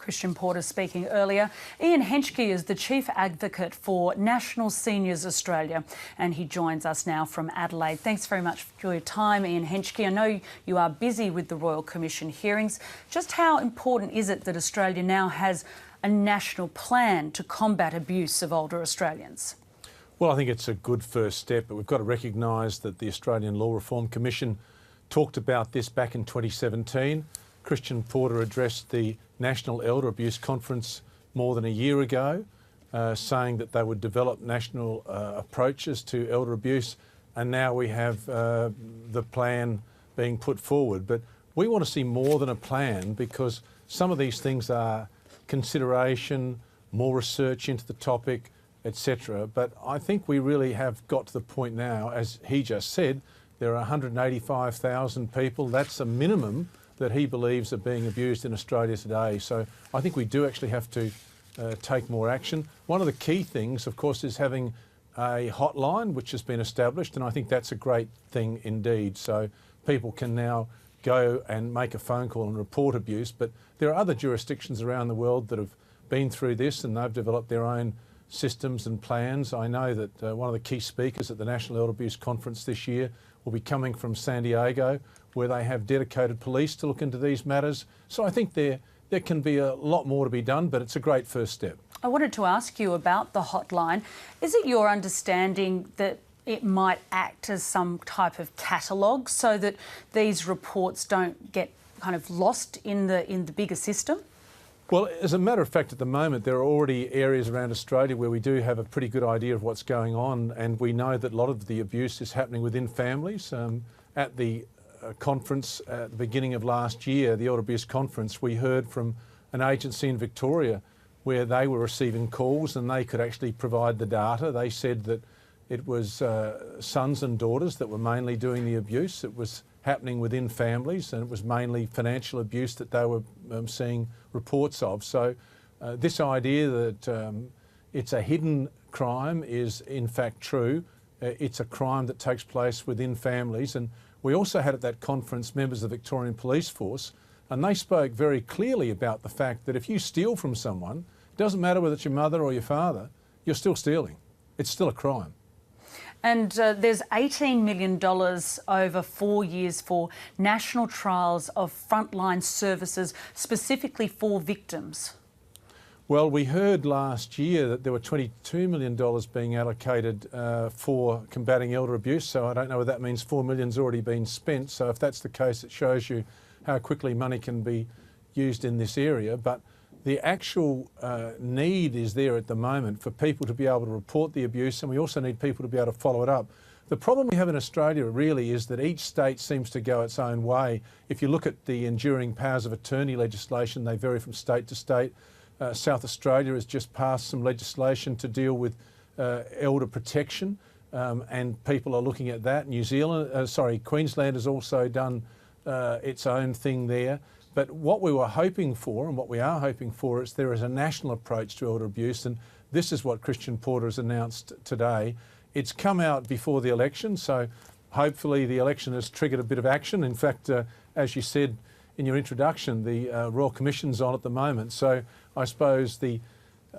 Christian Porter speaking earlier. Ian Henschke is the Chief Advocate for National Seniors Australia, and he joins us now from Adelaide. Thanks very much for your time, Ian Henschke. I know you are busy with the Royal Commission hearings. Just how important is it that Australia now has a national plan to combat abuse of older Australians? Well, I think it's a good first step, but we've got to recognise that the Australian Law Reform Commission talked about this back in 2017. Christian Porter addressed the National Elder Abuse Conference more than a year ago, saying that they would develop national approaches to elder abuse, and now we have the plan being put forward. But we want to see more than a plan, because some of these things are consideration, more research into the topic, etc. But I think we really have got to the point now, as he just said, there are 185,000 people. That's a minimum that he believes are being abused in Australia today. So I think we do actually have to take more action. One of the key things, of course, is having a hotline which has been established, and I think that's a great thing indeed. So people can now go and make a phone call and report abuse. But there are other jurisdictions around the world that have been through this, and they've developed their own systems and plans. I know that one of the key speakers at the National Elder Abuse Conference this year will be coming from San Diego, where they have dedicated police to look into these matters. So I think there can be a lot more to be done, but it's a great first step. I wanted to ask you about the hotline. Is it your understanding that it might act as some type of catalogue so that these reports don't get kind of lost in the bigger system? Well, as a matter of fact, at the moment, there are already areas around Australia where we do have a pretty good idea of what's going on, and we know that a lot of the abuse is happening within families. At the conference at the beginning of last year, the Elder Abuse Conference, we heard from an agency in Victoria where they were receiving calls and they could actually provide the data. They said that it was sons and daughters that were mainly doing the abuse. It was happening within families, and it was mainly financial abuse that they were seeing reports of. So this idea that it's a hidden crime is in fact true. It's a crime that takes place within families. And we also had at that conference members of the Victorian Police Force, and they spoke very clearly about the fact that if you steal from someone, it doesn't matter whether it's your mother or your father, you're still stealing. It's still a crime. And there's $18 million over 4 years for national trials of frontline services, specifically for victims. Well, we heard last year that there were $22 million being allocated for combating elder abuse, so I don't know whether that means $4 million's already been spent. So if that's the case, it shows you how quickly money can be used in this area. But the actual need is there at the moment for people to be able to report the abuse, and we also need people to be able to follow it up. The problem we have in Australia really is that each state seems to go its own way. If you look at the enduring powers of attorney legislation, they vary from state to state. South Australia has just passed some legislation to deal with elder protection, and people are looking at that. Queensland has also done its own thing there. But what we were hoping for, and what we are hoping for, is there is a national approach to elder abuse, and this is what Christian Porter has announced today. It's come out before the election, so hopefully the election has triggered a bit of action. In fact, as you said in your introduction, the Royal Commission's on at the moment, so I suppose the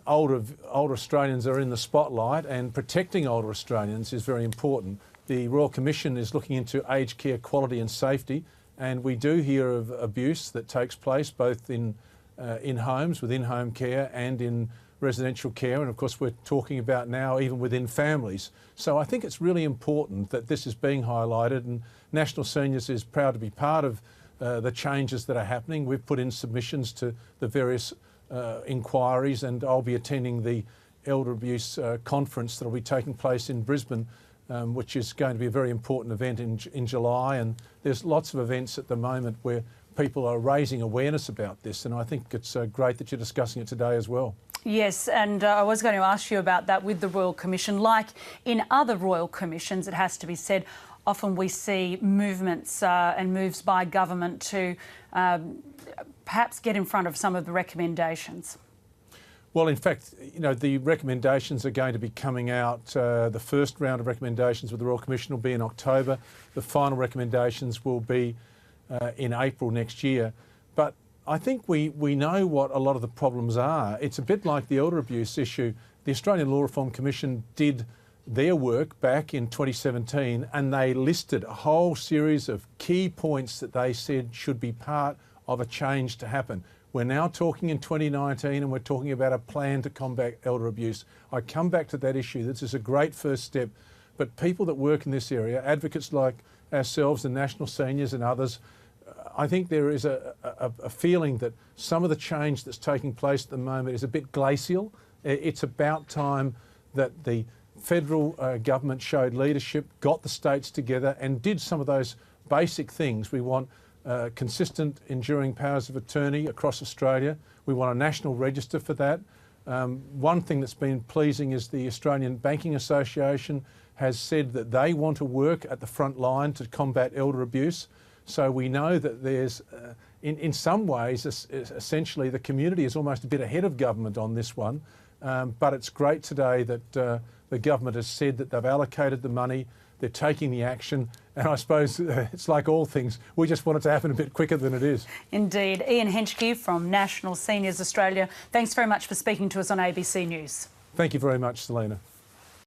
older Australians are in the spotlight, and protecting older Australians is very important. The Royal Commission is looking into aged care quality and safety, and we do hear of abuse that takes place both in homes, within home care, and in residential care. And of course, we're talking about now even within families. So I think it's really important that this is being highlighted, and National Seniors is proud to be part of the changes that are happening. We've put in submissions to the various inquiries, and I'll be attending the Elder Abuse Conference that will be taking place in Brisbane, which is going to be a very important event in July. And there's lots of events at the moment where people are raising awareness about this, and I think it's great that you're discussing it today as well. Yes, and I was going to ask you about that with the Royal Commission. Like in other Royal Commissions, it has to be said, often we see movements and moves by government to perhaps get in front of some of the recommendations. Well, in fact, you know, the recommendations are going to be coming out. The first round of recommendations with the Royal Commission will be in October. The final recommendations will be in April next year. But I think we know what a lot of the problems are. It's a bit like the elder abuse issue. The Australian Law Reform Commission did their work back in 2017 and they listed a whole series of key points that they said should be part of a change to happen. We're now talking in 2019 and we're talking about a plan to combat elder abuse. I come back to that issue. This is a great first step, but people that work in this area, advocates like ourselves, the National Seniors and others, I think there is a feeling that some of the change that's taking place at the moment is a bit glacial. It's about time that the federal government showed leadership, got the states together and did some of those basic things. We want consistent, enduring powers of attorney across Australia. We want a national register for that. One thing that's been pleasing is the Australian Banking Association has said that they want to work at the front line to combat elder abuse. So we know that there's, in some ways, essentially the community is almost a bit ahead of government on this one. But it's great today that the government has said that they've allocated the money, they're taking the action, and I suppose it's like all things, we just want it to happen a bit quicker than it is. Indeed. Ian Henschke from National Seniors Australia, thanks very much for speaking to us on ABC News. Thank you very much, Celina.